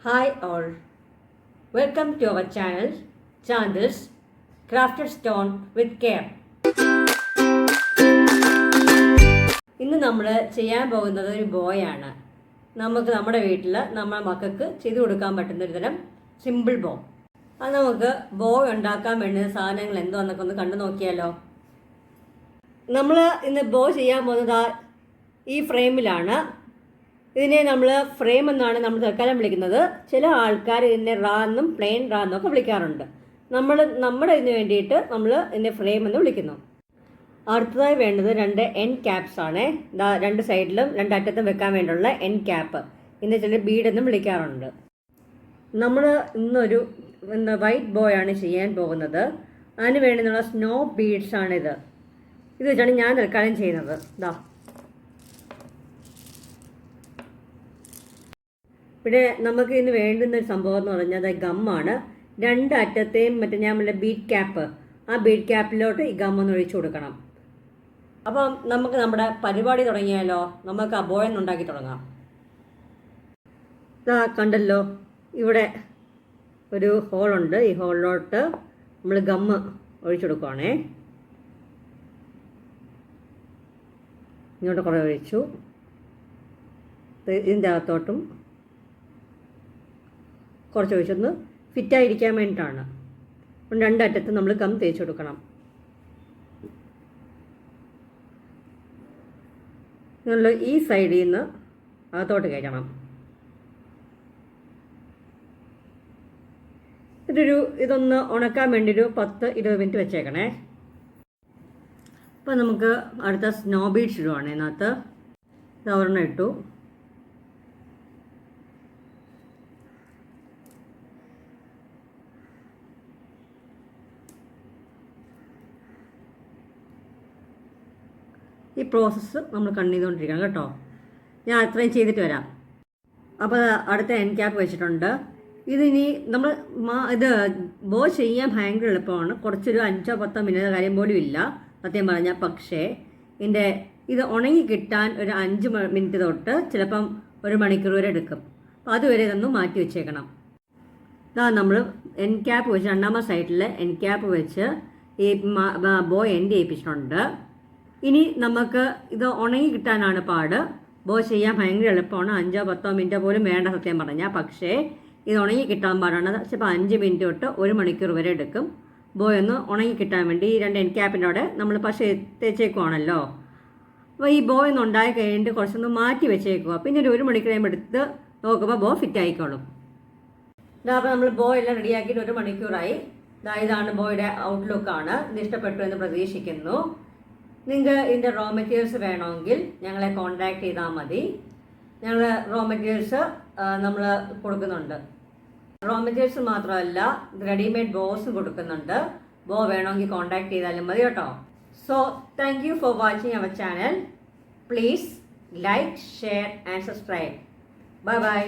Hi all, welcome to our channel Chandil's Crafted Stone with Care. ഇന്ന് നമ്മൾ ചെയ്യാൻ പോകുന്നത് ഒരു ബോയാണ്. നമുക്ക് നമ്മുടെ വീട്ടിൽ നമ്മുടെ മക്കൾക്ക് ചെയ്തു കൊടുക്കാൻ പറ്റുന്ന ഒരു തരം സിമ്പിൾ ബോ. അത് നമുക്ക് ബോ ഉണ്ടാക്കാൻ വേണ്ടുന്ന സാധനങ്ങൾ എന്തോന്നൊക്കെ ഒന്ന് കണ്ടു നോക്കിയാലോ. നമ്മൾ ഇന്ന് ബോ ചെയ്യാൻ പോകുന്നത് ഈ ഫ്രെയിമിലാണ്. ഇതിനെ നമ്മൾ ഫ്രെയിം എന്നാണ് നമ്മൾ തൽക്കാലം വിളിക്കുന്നത്. ചില ആൾക്കാർ ഇതിനെ റാ എന്നും പ്ലെയിൻ റാ എന്നൊക്കെ വിളിക്കാറുണ്ട്. നമ്മുടെ ഇതിന് വേണ്ടിയിട്ട് നമ്മൾ ഇതിനെ ഫ്രെയിം എന്ന് വിളിക്കുന്നു. അടുത്തതായി വേണ്ടത് 2 എൻഡ് ക്യാപ്സ് ആണ്. രണ്ട് സൈഡിലും രണ്ടറ്റത്തും വെക്കാൻ വേണ്ടിയുള്ള എൻഡ് ക്യാപ്പ്. ഇതിനെ ചില ബീഡ് എന്നും വിളിക്കാറുണ്ട്. നമ്മൾ ഇന്നൊരു വൈറ്റ് ബോയാണ് ചെയ്യാൻ പോകുന്നത്. അതിന് വേണ്ടുന്നുള്ള സ്നോ ബീഡ്സ് ആണിത്. ഇത് വെച്ചാണ് ഞാൻ തൽക്കാലം ചെയ്യുന്നത്. ഇവിടെ നമുക്ക് ഇതിന് വേണ്ടുന്ന ഒരു സംഭവം എന്ന് പറഞ്ഞാൽ ഗമ്മാണ്. രണ്ട് അറ്റത്തെയും ഞാൻ ബീഡ് ക്യാപ്പ്, ആ ബീഡ് ക്യാപ്പിലോട്ട് ഈ ഗമ്മൊന്ന് ഒഴിച്ചു കൊടുക്കണം. അപ്പം നമുക്ക് നമ്മുടെ പരിപാടി തുടങ്ങിയാലോ. നമുക്ക് ആ ബോയൊന്ന് ഉണ്ടാക്കി തുടങ്ങാം. കണ്ടല്ലോ, ഇവിടെ ഒരു ഹോളുണ്ട്. ഈ ഹോളിലോട്ട് നമ്മൾ ഗമ്മ് ഒഴിച്ചു കൊടുക്കുവാണേ. ഇങ്ങോട്ട് കുറേ ഒഴിച്ചു. ഇതിൻ്റെ അകത്തോട്ടും കുറച്ച് ഒഴിച്ചൊന്ന് ഫിറ്റായിരിക്കാൻ വേണ്ടിയിട്ടാണ്. രണ്ടറ്റത്ത് നമ്മൾ ഗം തേച്ച് കൊടുക്കണം. നിങ്ങൾ ഈ സൈഡിൽ നിന്ന് അകത്തോട്ട് കയറ്റണം. ഇതൊന്ന് ഉണക്കാൻ വേണ്ടി ഒരു 10-20 മിനിറ്റ് വെച്ചേക്കണേ. അപ്പോൾ നമുക്ക് അടുത്ത സ്നോ ബീഡ്സ് ഇടുവാണ്. ഇതിനകത്ത് ഒരെണ്ണം ഇട്ടു. ഈ പ്രോസസ്സ് നമ്മൾ ചെയ്തുകൊണ്ടിരിക്കണം കേട്ടോ. ഞാൻ അത്രയും ചെയ്തിട്ട് വരാം. അപ്പോൾ അടുത്ത എൻഡ് ക്യാപ്പ് വെച്ചിട്ടുണ്ട്. ഇതിനി നമ്മൾ ഇത് ബോ ചെയ്യാൻ ഭയങ്കര എളുപ്പമാണ്. കുറച്ചൊരു 5-10 മിനിറ്റ് കാര്യം പോലും ഇല്ല സത്യം പറഞ്ഞാൽ. പക്ഷേ ഇത് ഉണങ്ങി കിട്ടാൻ ഒരു 5 മിനിറ്റ് തൊട്ട് ചിലപ്പം 1 മണിക്കൂർ വരെ എടുക്കും. അപ്പോൾ അതുവരെ ഇതൊന്ന് മാറ്റി വെച്ചേക്കണം. നമ്മൾ എൻഡ് ക്യാപ്പ് വെച്ച് രണ്ടാമത്തെ സൈഡിൽ എൻഡ് ക്യാപ്പ് വെച്ച് ഈ ബോ എൻഡ് ചെയ്യിപ്പിച്ചിട്ടുണ്ട്. ഇനി നമുക്ക് ഇത് ഉണങ്ങി കിട്ടാനാണ് പാട്. ബോ ചെയ്യാൻ ഭയങ്കര എളുപ്പമാണ്. 5-10 മിനിറ്റ് പോലും വേണ്ട സത്യം പറഞ്ഞാൽ. പക്ഷേ ഇത് ഉണങ്ങി കിട്ടാൻ പാടാണ്. ചിലപ്പോൾ 5 മിനിറ്റ് തൊട്ട് 1 മണിക്കൂർ വരെ എടുക്കും ബോ ഒന്ന് ഉണങ്ങി കിട്ടാൻ വേണ്ടി. ഈ 2 എൻഡ് ക്യാപ്പിൻ്റെ അവിടെ നമ്മൾ പശ തേച്ചേക്കുവാണല്ലോ. അപ്പോൾ ഈ ബോ ഒന്ന് ഉണ്ടായി കഴിഞ്ഞിട്ട് കുറച്ചൊന്ന് മാറ്റി വെച്ചേക്കുക. പിന്നെ ഒരു 1 മണിക്കൂർ കഴിയുമ്പോൾ എടുത്ത് നോക്കുമ്പോൾ ബോ ഫിറ്റ് ആയിക്കോളും. അപ്പോൾ നമ്മൾ ബോ എല്ലാം റെഡിയാക്കിയിട്ട് 1 മണിക്കൂറായി. ഇതാണ് ബോയുടെ ഔട്ട്ലുക്കാണ്. ഇത് ഇഷ്ടപ്പെട്ടു എന്ന് പ്രതീക്ഷിക്കുന്നു. നിങ്ങൾക്ക് ഇതിൻ്റെ റോ മെറ്റീരിയൽസ് വേണമെങ്കിൽ ഞങ്ങളെ കോൺടാക്ട് ചെയ്താൽ മതി. ഞങ്ങൾ റോ മെറ്റീരിയൽസ് നമ്മൾ കൊടുക്കുന്നുണ്ട്. റോ മെറ്റീരിയൽസ് മാത്രമല്ല, റെഡിമെയ്ഡ് ബോസും കൊടുക്കുന്നുണ്ട്. ബോ വേണമെങ്കിൽ കോൺടാക്ട് ചെയ്താലും മതി കേട്ടോ. So thank you for watching our channel. Please like, share and subscribe. Bye by.